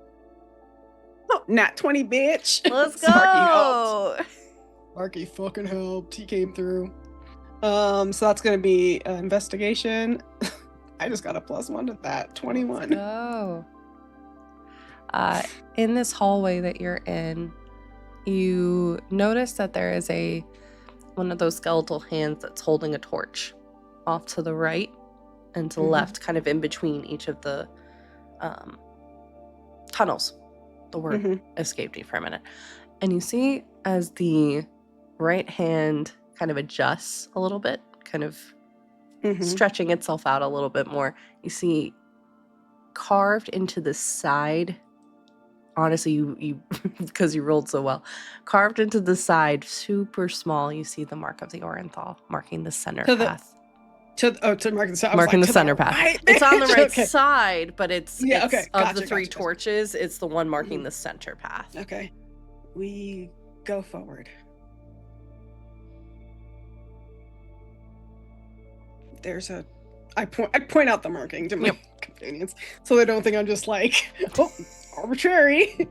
Oh, nat 20, bitch. Let's go. Sparky helped. Sparky fucking helped. He came through. So that's gonna be investigation. I just got a +1 to that. 21. Let's go. In this hallway that you're in, you notice that there is one of those skeletal hands that's holding a torch off to the right and to the left, kind of in between each of the tunnels. The word escaped me for a minute. And you see as the right hand kind of adjusts a little bit, kind of stretching itself out a little bit more, you see carved into the side, honestly, you because you rolled so well, carved into the side, super small, you see the mark of the Orenthal, marking the center path. To mark the center. Marking the center path. Right, it's on the right okay. side, but it's of the three gotcha. torches, it's the one marking the center path. Okay. We go forward. There's I point out the marking to my companions so they don't think I'm just like, arbitrary.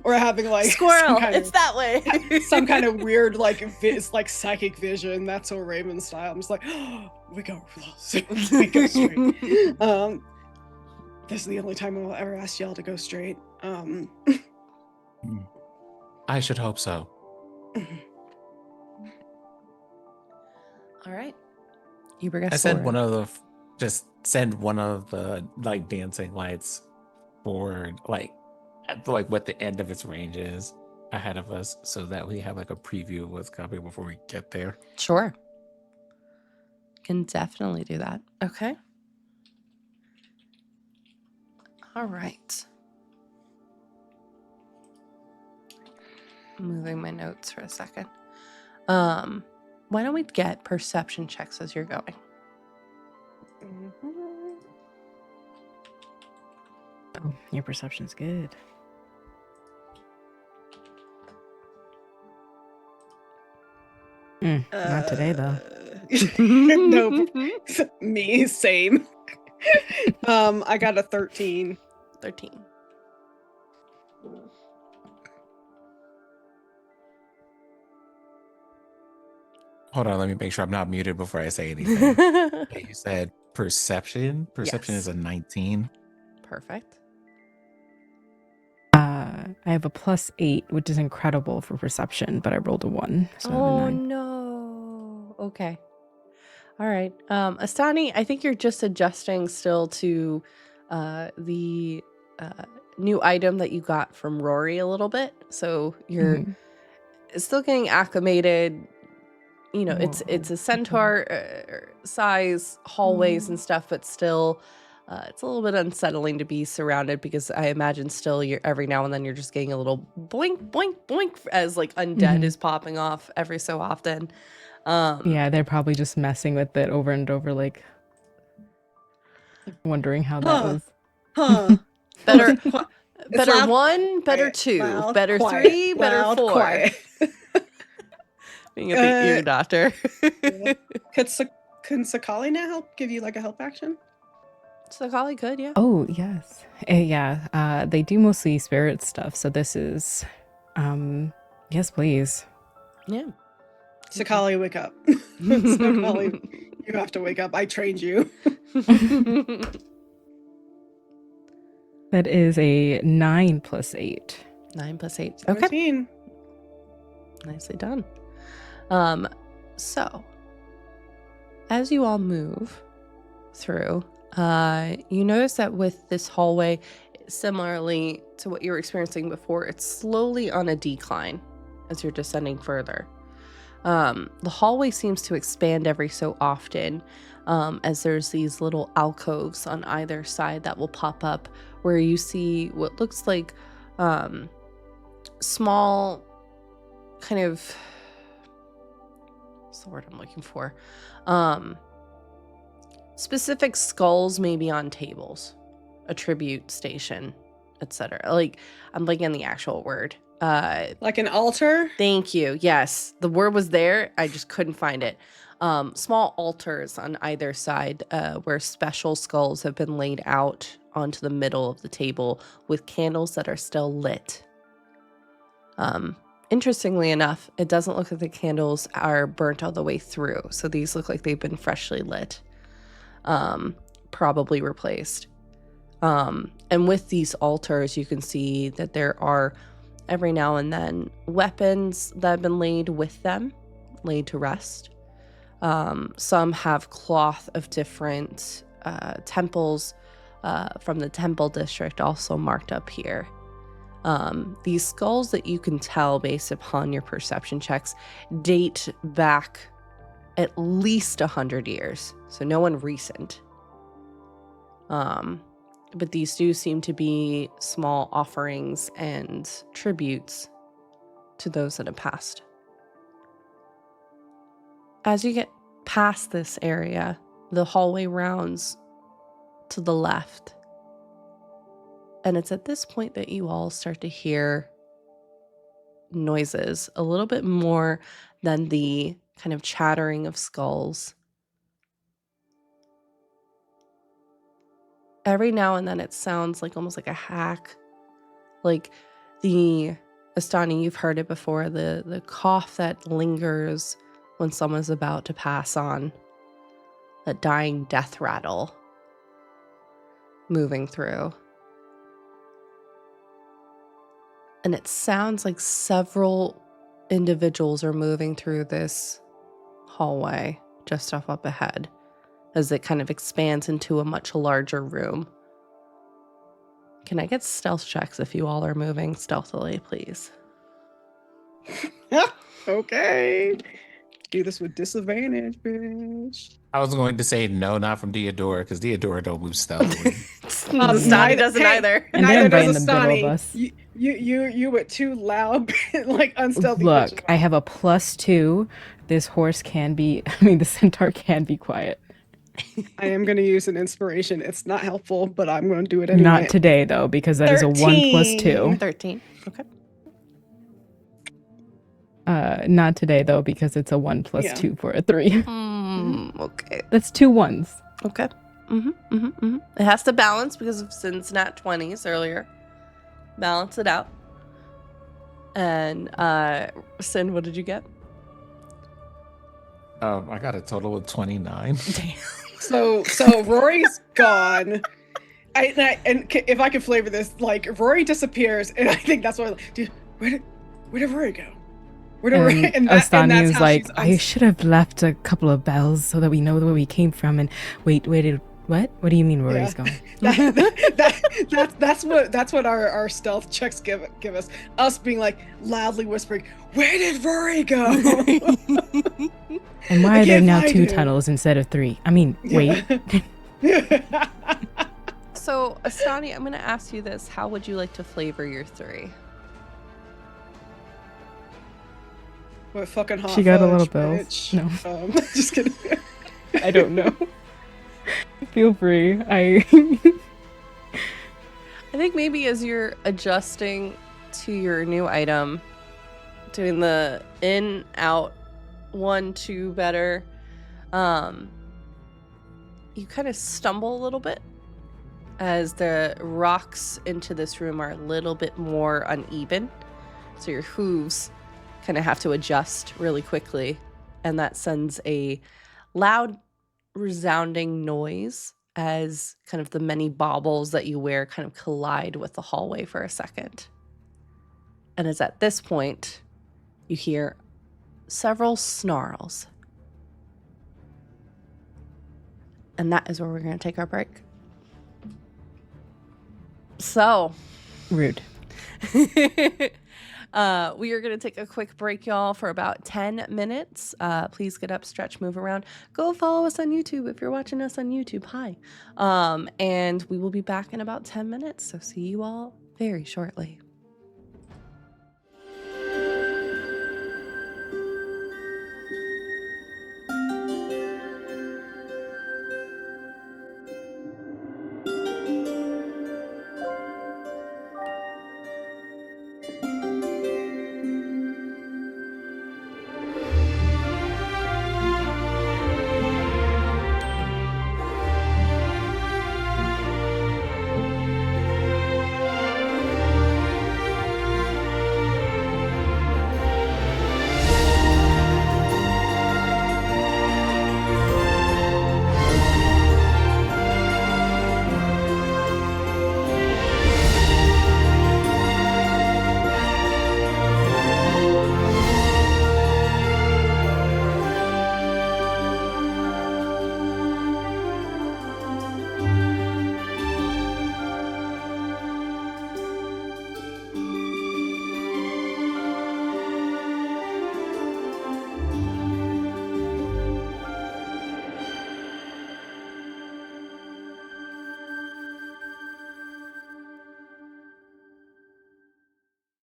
Or having like squirrel, it's that way. Some kind of weird like psychic vision. That's so Raven style. I'm just like, we go we go straight. This is the only time we'll ever ask y'all to go straight. I should hope so. All right. You progress I said forward. just send one of the like dancing lights forward, like at like what the end of its range is ahead of us, so that we have like a preview of what's coming before we get there. Sure. Can definitely do that. Okay. All right. Moving my notes for a second. Why don't we get perception checks as you're going? Oh, your perception's good. Not today, though. No, me, same. I got a 13. 13. Hold on, let me make sure I'm not muted before I say anything. Okay, you said perception. Perception Yes. is a 19. Perfect. I have a +8, which is incredible for perception, but I rolled a 1, so I have a Oh 9. no. Okay. All right. Astani, I think you're just adjusting still to the new item that you got from Rory a little bit. So you're Mhm. still getting acclimated. You know, it's Whoa. a centaur size hallways and stuff, but still it's a little bit unsettling to be surrounded, because I imagine still you're every now and then you're just getting a little boink, boink, boink as like undead Mhm. is popping off every so often. Yeah, they're probably just messing with it over and over, like wondering how that Huh. was. Huh. Better, It's better loud, 1, better quiet, 2, loud, better quiet, 3, better loud, 4. quiet. Being at the ear doctor. Yeah. Can Sakali now help give you like a help action? So Holly could, yeah. Oh, yes. Yeah, they do mostly spirit stuff, so this is yes, please. Yeah. Sakali, wake up. Sakali, you have to wake up. I trained you. That is a 9 + 8. 9 + 8. Okay. 17. Nicely done. So as you all move through, you notice that with this hallway, similarly to what you were experiencing before, it's slowly on a decline as you're descending further. The hallway seems to expand every so often, as there's these little alcoves on either side that will pop up where you see what looks like small kind of, what's the word I'm looking for? Specific skulls maybe on tables, a tribute station, etc. Like, I'm blanking on the actual word. Like an altar? Thank you. Yes, the word was there. I just couldn't find it. Small altars on either side, where special skulls have been laid out onto the middle of the table with candles that are still lit. Interestingly enough, it doesn't look like the candles are burnt all the way through. So these look like they've been freshly lit, probably replaced. And with these altars, you can see that there are every now and then weapons that have been laid with them, laid to rest. Some have cloth of different temples from the temple district also marked up here. These skulls that you can tell based upon your perception checks date back at least 100 years, so no one recent. But these do seem to be small offerings and tributes to those that have passed. As you get past this area, the hallway rounds to the left. And it's at this point that you all start to hear noises, a little bit more than the kind of chattering of skulls. Every now and then it sounds like almost like a hack, like the Astani, you've heard it before, the cough that lingers when someone's about to pass on, that dying death rattle moving through. And it sounds like several individuals are moving through this hallway just up ahead as it kind of expands into a much larger room. Can I get stealth checks if you all are moving stealthily, please? Okay. Do this with disadvantage, bitch. I was going to say no, not from Deodora, because Deodora don't move stealthily. Stani doesn't either. And they're Neither right in does the middle of Astani. us. You were too loud, like unstealthy. Look, bitches. I have a +2. This horse can be, the centaur can be quiet. I am going to use an inspiration. It's not helpful, but I'm going to do it anyway. Not today, though, because that is a 1 + 2. 13. Okay. Not today, though, because it's a 1 + 2 for a 3. Okay. That's 2 1s. Okay. It has to balance because of since nat 20s earlier. Balance it out. And Sin, what did you get? I got a total of 29. Damn. So Rory's gone. And if I can flavor this, like Rory disappears, and I think that's why. Dude, where did Rory go? Where did Rory? And Astani is like, I should have left a couple of bells so that we know where we came from. And wait, what? What do you mean Rory's gone? That's what our stealth checks give us. Us being like loudly whispering, "Where did Rory go?" And why are there now 2 tunnels instead of 3? I mean, wait. So, Astani, I'm going to ask you this. How would you like to flavor your 3? What fucking hot She got a fudge, little bill. bitch. No. Just kidding. I don't know. Feel free. I think maybe as you're adjusting to your new item, doing the in, out, 1, 2 better, you kind of stumble a little bit as the rocks into this room are a little bit more uneven. So your hooves kind of have to adjust really quickly. And that sends a loud, resounding noise as kind of the many baubles that you wear kind of collide with the hallway for a second. And it's at this point you hear several snarls. And that is where we're going to take our break. So, rude. We are going to take a quick break, y'all, for about 10 minutes. Please get up, stretch, move around. Go follow us on YouTube if you're watching us on YouTube. Hi. And we will be back in about 10 minutes. So see you all very shortly.